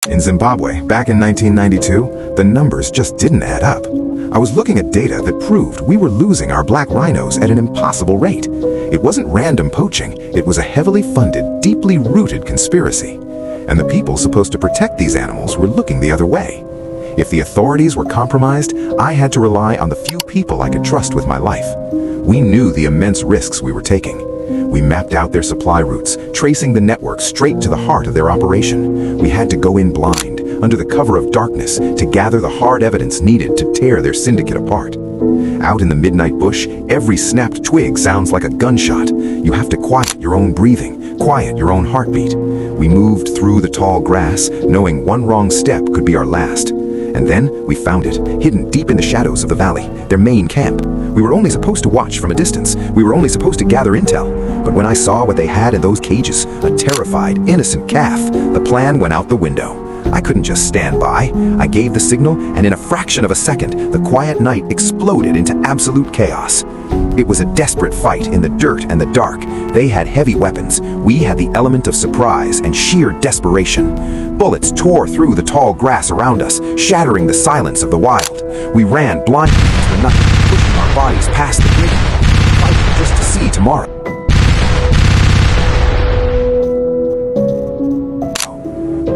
In Zimbabwe, back in 1992, the numbers just didn't add up. I was looking at data that proved we were losing our black rhinos at an impossible rate. It wasn't random poaching, it was a heavily funded, deeply rooted conspiracy. And the people supposed to protect these animals were looking the other way. If the authorities were compromised, I had to rely on the few people I could trust with my life. We knew the immense risks we were taking. We mapped out their supply routes, tracing the network straight to the heart of their operation. We had to go in blind, under the cover of darkness, to gather the hard evidence needed to tear their syndicate apart. Out in the midnight bush, every snapped twig sounds like a gunshot. You have to quiet your own breathing, quiet your own heartbeat. We moved through the tall grass, knowing one wrong step could be our last. And then we found it, hidden deep in the shadows of the valley, their main camp. We were only supposed to watch from a distance. We were only supposed to gather intel. But when I saw what they had in those cages, a terrified, innocent calf, the plan went out the window. I couldn't just stand by. I gave the signal, and in a fraction of a second, the quiet night exploded into absolute chaos. It was a desperate fight in the dirt and the dark. They had heavy weapons. We had the element of surprise and sheer desperation. Bullets tore through the tall grass around us, shattering the silence of the wild. We ran blindly into the night, pushing our bodies past the gate, fighting just to see tomorrow.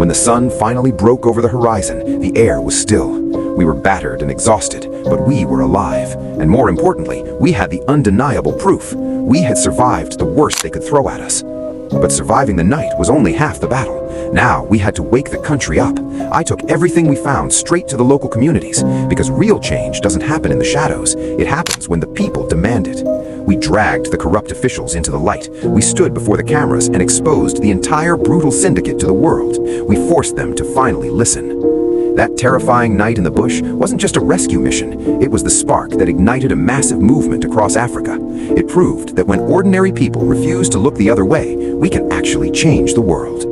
When the sun finally broke over the horizon, the air was still. We were battered and exhausted, but we were alive. And more importantly, we had the undeniable proof. We had survived the worst they could throw at us. But surviving the night was only half the battle. Now we had to wake the country up. I took everything we found straight to the local communities, because real change doesn't happen in the shadows. It happens when the people demand it. We dragged the corrupt officials into the light. We stood before the cameras and exposed the entire brutal syndicate to the world. We forced them to finally listen. That terrifying night in the bush wasn't just a rescue mission. It was the spark that ignited a massive movement across Africa. It proved that when ordinary people refuse to look the other way, we can actually change the world.